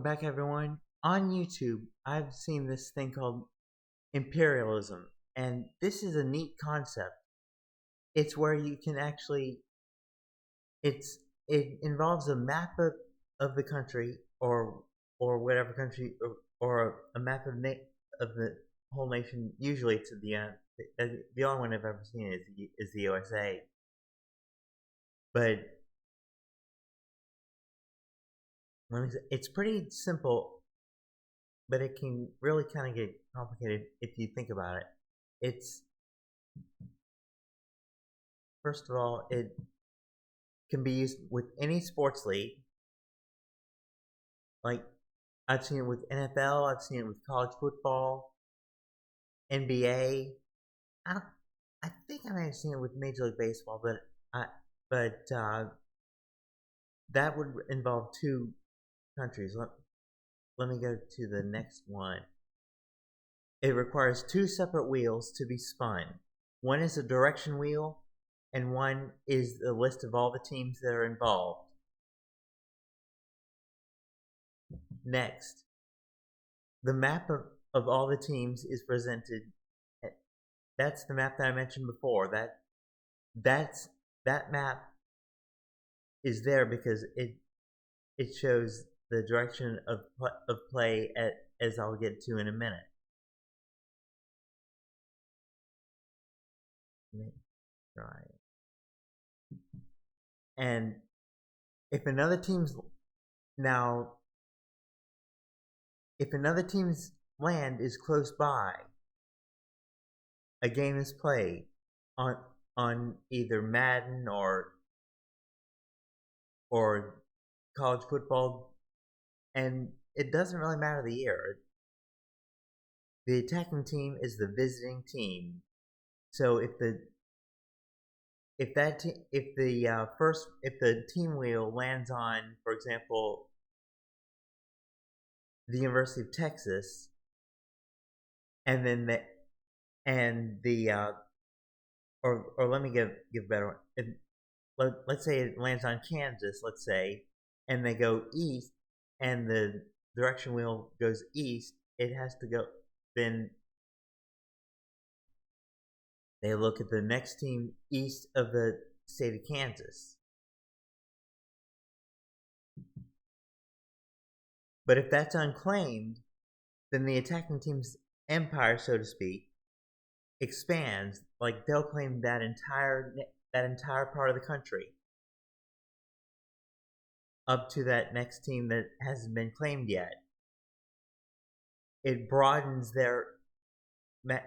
Welcome back, everyone. On YouTube, I've seen this thing called Imperialism, and this is a neat concept. It's where you can actually, it involves a map of the country or whatever country or a map of the whole nation. Usually, it's the only one I've ever seen is the USA, but it's pretty simple, but it can really kind of get complicated if you think about it. It's First of all, it can be used with any sports league. Like, I've seen it with NFL, I've seen it with college football, NBA. I don't, I think I may have seen it with Major League Baseball, but that would involve two countries. Let me go to the next one. It requires two separate wheels to be spun. One is a direction wheel, and one is the list of all the teams that are involved. Next, the map of all the teams is presented. That's the map that I mentioned before. That map is there because it shows the direction of play as I'll get to in a minute. Let me try. And if another team's land is close by, a game is played on either Madden or college football, and it doesn't really matter the year. The attacking team is the visiting team. So if the team wheel lands on, for example, the University of Texas, and then or let me give a better one. Let's say it lands on Kansas, let's say, and they go east, and the direction wheel goes east. It has to go. Then they look at the next team east of the state of Kansas. But if that's unclaimed, then the attacking team's empire, so to speak, expands. Like, they'll claim that entire part of the country up to that next team that hasn't been claimed yet. It broadens their map.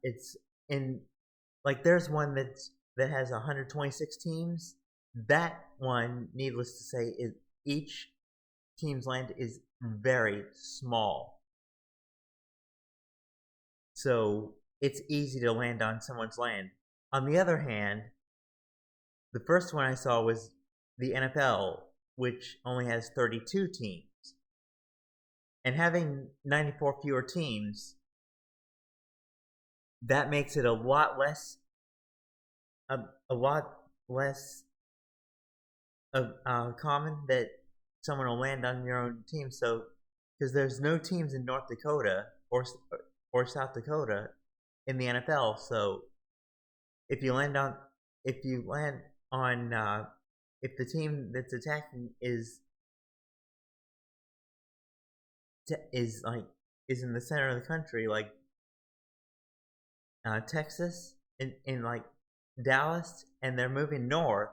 It's in, like, there's one that has 126 teams. That one, needless to say, is each team's land is very small. So it's easy to land on someone's land. On the other hand, the first one I saw was the NFL, which only has 32 teams. And having 94 fewer teams, that makes it a lot less common that someone will land on your own team. So, because there's no teams in North Dakota or South Dakota in the NFL, so if the team that's attacking is in the center of the country, like Texas, in like Dallas, and they're moving north,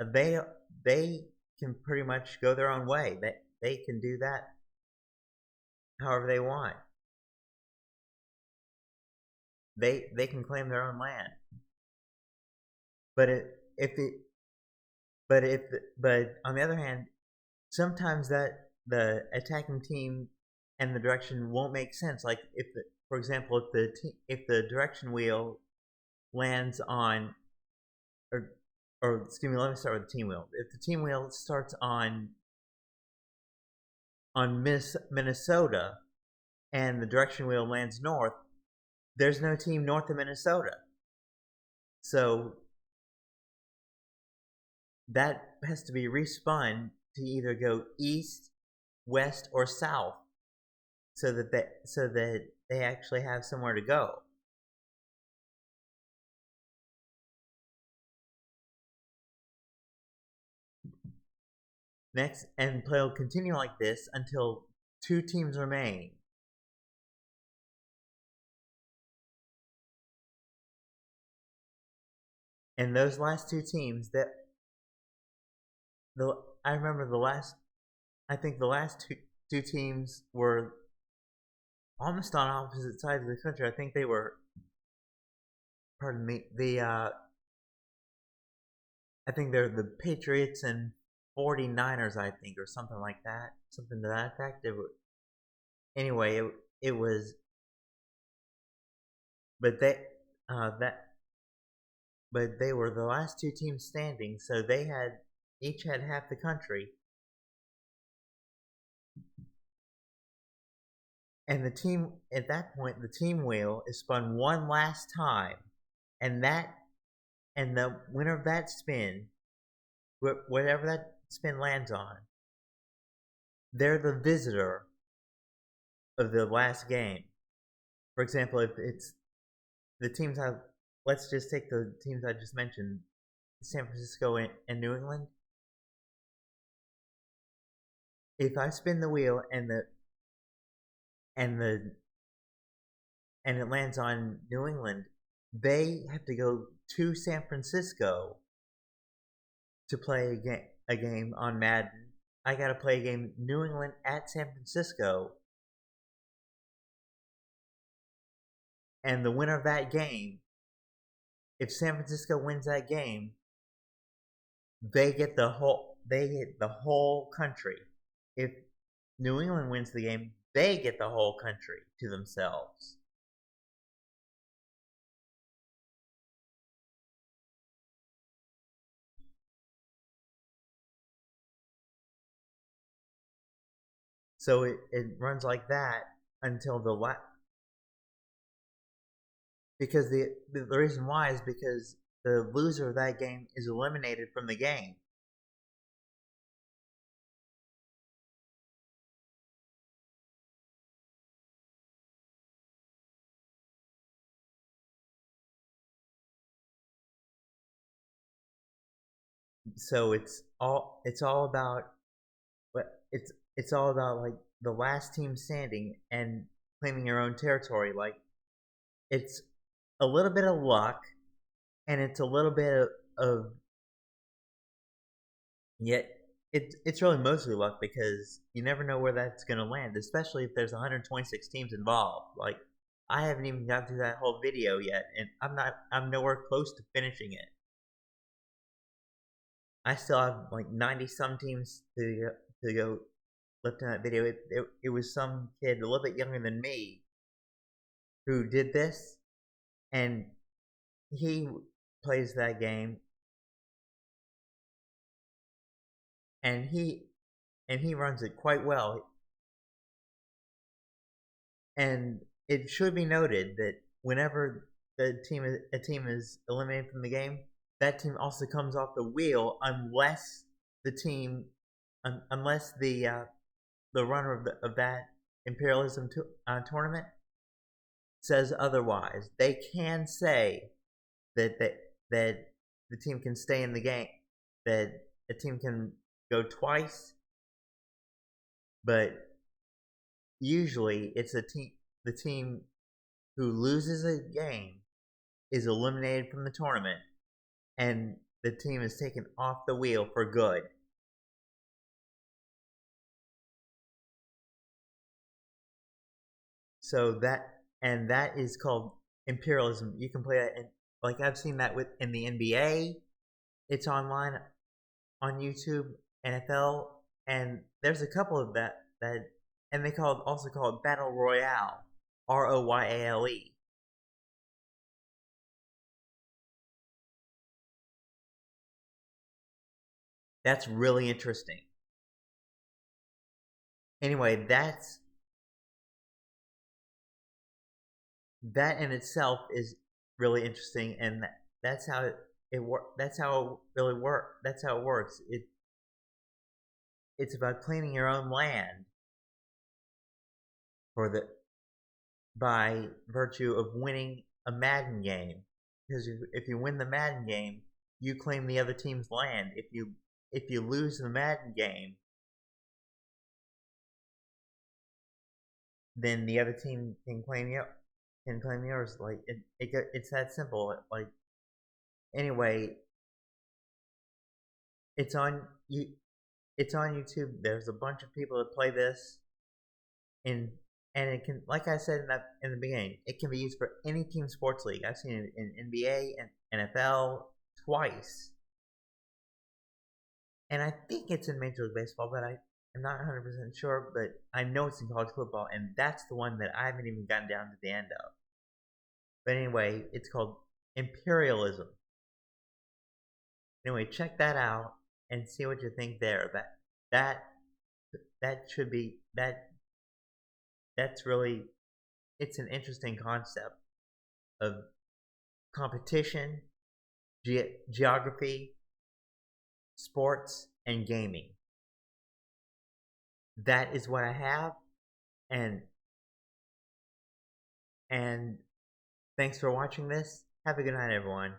they can pretty much go their own way. They can do that however they want. They can claim their own land. But on the other hand, sometimes that the attacking team and the direction won't make sense. Like, for example, if the direction wheel lands on, or excuse me, let me start with the team wheel. If the team wheel starts on Minnesota, and the direction wheel lands north, there's no team north of Minnesota. So that has to be respun to either go east, west, or south, so that they actually have somewhere to go. Next, and play will continue like this until 2 teams remain. And those last 2 teams I remember I think the last two teams were almost on opposite sides of the country. I think they were, pardon me, I think they're the Patriots and 49ers, I think, or something like that. Something to that effect. Anyway, it was, but but they were the last 2 teams standing, so they each had half the country. And the team, at that point, the team wheel is spun one last time, and the winner of that spin, whatever that spin lands on, they're the visitor of the last game. For example, if it's the teams let's just take the teams I just mentioned, San Francisco and New England. If I spin the wheel and it lands on New England, they have to go to San Francisco to play a game on Madden. I gotta play a game New England at San Francisco, and the winner of that game, if San Francisco wins that game, they get the whole country. If New England wins the game, they get the whole country to themselves. So it runs like that until because the reason why is because the loser of that game is eliminated from the game. So it's all about it's all about like the last team standing and claiming your own territory. Like it's a little bit of luck, and it's a little bit of yet it's really mostly luck because you never know where that's going to land, especially if there's 126 teams involved. Like I haven't even got through that whole video yet, and I'm nowhere close to finishing it. I still have like 90 some teams to go left in that video. It was some kid a little bit younger than me who did this, and he plays that game, and he runs it quite well. And it should be noted that whenever a team is eliminated from the game, that team also comes off the wheel unless the runner of that Imperialism tournament says otherwise. They can say that the team can stay in the game, that a team can go twice, but usually it's the team who loses a game is eliminated from the tournament, and the team is taken off the wheel for good. So that is called imperialism. You can play that like I've seen that in the NBA. It's online on YouTube, NFL, and there's a couple of that and they also call it Battle Royale, ROYALE. That's really interesting. Anyway, that in itself is really interesting, and that's how it works. That's how it really works. That's how it works. it's about claiming your own land for the by virtue of winning a Madden game. Because if you win the Madden game, you claim the other team's land. If you lose the Madden game, then the other team can claim yours. Like it's that simple. Like anyway, it's on you. It's on YouTube. There's a bunch of people that play this, in and it can, like I said in the beginning, it can be used for any team sports league. I've seen it in NBA and NFL twice, and I think it's in Major League Baseball, but I'm not 100% sure. But I know it's in college football, and that's the one that I haven't even gotten down to the end of. But anyway, it's called Imperialism. Anyway, check that out and see what you think there. That that should be that's really, it's an interesting concept of competition, geography, sports, and gaming. That is what I have, and and thanks for watching this. Have a good night, everyone.